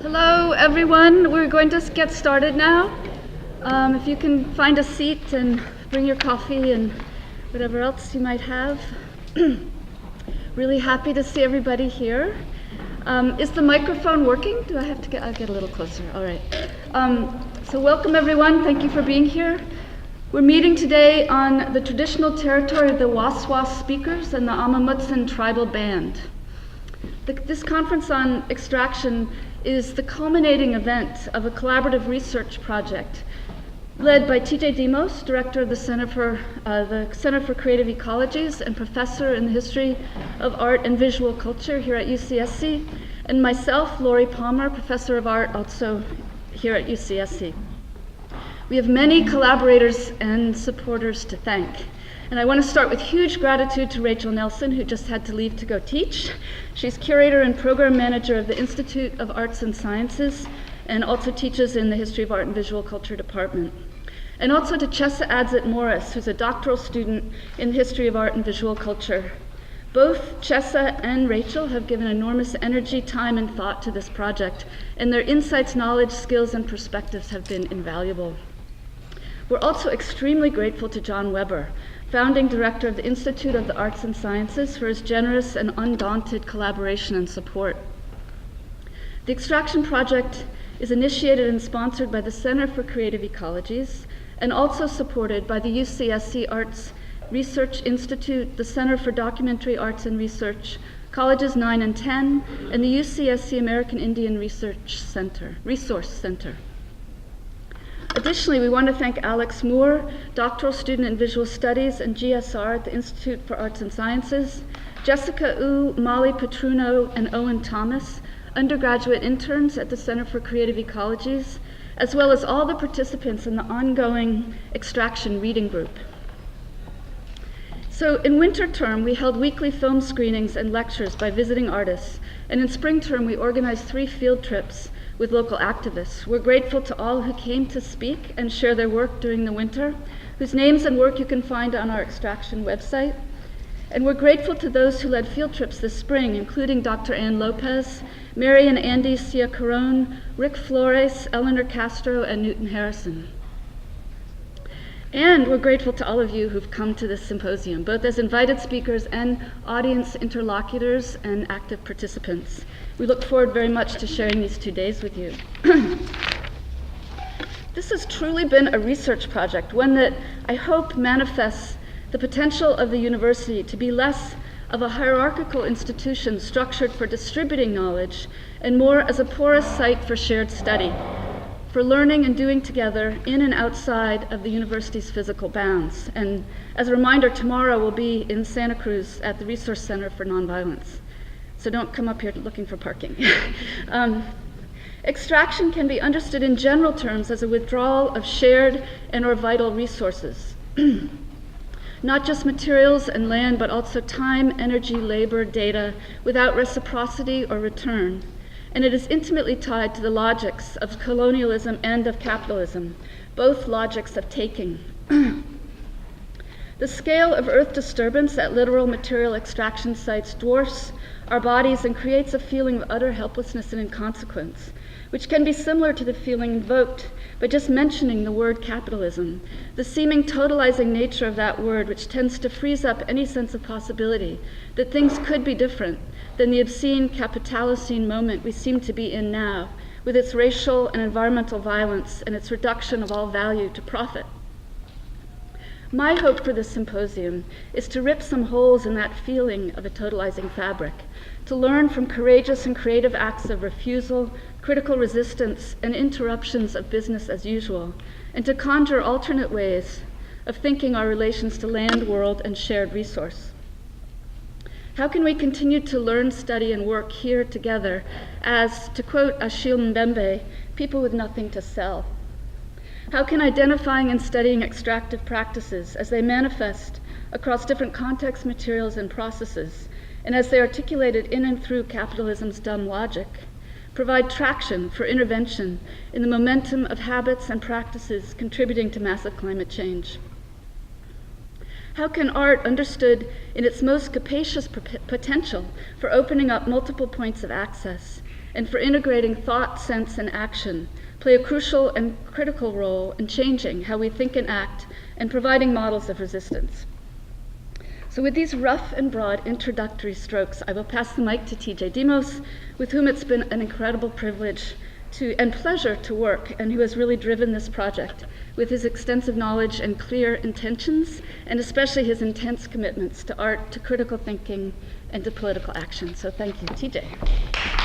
Hello, everyone. We're going to get started now. If you can find a seat and bring your coffee and whatever else you might have. Really happy to see everybody here. Is the microphone working? Do I have to I'll get a little closer. All right. So welcome, everyone. Thank you for being here. We're meeting today on the traditional territory of the Waswas speakers and the Amamutsan tribal band. This conference on extraction is the culminating event of a collaborative research project led by T.J. Demos, director of the Center for Creative Ecologies and professor in the history of art and visual culture here at UCSC, and myself, Laurie Palmer, professor of art also here at UCSC. We have many collaborators and supporters to thank. And I want to start with huge gratitude to Rachel Nelson, who just had to leave to go teach. She's curator and program manager of the Institute of Arts and Sciences, and also teaches in the History of Art and Visual Culture department. And also to Chessa Adzit-Morris, who's a doctoral student in the History of Art and Visual Culture. Both Chessa and Rachel have given enormous energy, time, and thought to this project, and their insights, knowledge, skills, and perspectives have been invaluable. We're also extremely grateful to John Weber, founding director of the Institute of the Arts and Sciences, for his generous and undaunted collaboration and support. The Extraction Project is initiated and sponsored by the Center for Creative Ecologies and also supported by the UCSC Arts Research Institute, the Center for Documentary Arts and Research, Colleges 9 and 10, and the UCSC American Indian Resource Center. Additionally, we want to thank Alex Moore, doctoral student in visual studies and GSR at the Institute for Arts and Sciences, Jessica Wu, Molly Petruno, and Owen Thomas, undergraduate interns at the Center for Creative Ecologies, as well as all the participants in the ongoing Extraction Reading Group. So in winter term, we held weekly film screenings and lectures by visiting artists, and in spring term, we organized 3 field trips with local activists. We're grateful to all who came to speak and share their work during the winter, whose names and work you can find on our Extraction website. And we're grateful to those who led field trips this spring, including Dr. Ann Lopez, Mary and Andy Cia Caron, Rick Flores, Eleanor Castro, and Newton Harrison. And we're grateful to all of you who've come to this symposium, both as invited speakers and audience interlocutors and active participants. We look forward very much to sharing these 2 days with you. This has truly been a research project, one that I hope manifests the potential of the university to be less of a hierarchical institution structured for distributing knowledge and more as a porous site for shared study, for learning and doing together in and outside of the university's physical bounds. And as a reminder, tomorrow we'll be in Santa Cruz at the Resource Center for Nonviolence. So don't come up here looking for parking. Extraction can be understood in general terms as a withdrawal of shared and or vital resources. Not just materials and land, but also time, energy, labor, data, without reciprocity or return. And it is intimately tied to the logics of colonialism and of capitalism, both logics of taking. The scale of earth disturbance at literal material extraction sites dwarfs our bodies and creates a feeling of utter helplessness and inconsequence, which can be similar to the feeling invoked by just mentioning the word capitalism, the seeming totalizing nature of that word, which tends to freeze up any sense of possibility that things could be different than the obscene Capitalocene moment we seem to be in now, with its racial and environmental violence and its reduction of all value to profit. My hope for this symposium is to rip some holes in that feeling of a totalizing fabric, to learn from courageous and creative acts of refusal, critical resistance, and interruptions of business as usual, and to conjure alternate ways of thinking our relations to land, world, and shared resource. How can we continue to learn, study, and work here together as, to quote Achille Mbembe, people with nothing to sell? How can identifying and studying extractive practices as they manifest across different contexts, materials, and processes, and as they articulated in and through capitalism's dumb logic, provide traction for intervention in the momentum of habits and practices contributing to massive climate change? How can art, understood in its most capacious potential for opening up multiple points of access, and for integrating thought, sense, and action, play a crucial and critical role in changing how we think and act and providing models of resistance. So with these rough and broad introductory strokes, I will pass the mic to TJ Demos, with whom it's been an incredible privilege and pleasure to work, and who has really driven this project with his extensive knowledge and clear intentions, and especially his intense commitments to art, to critical thinking, and to political action. So thank you, TJ.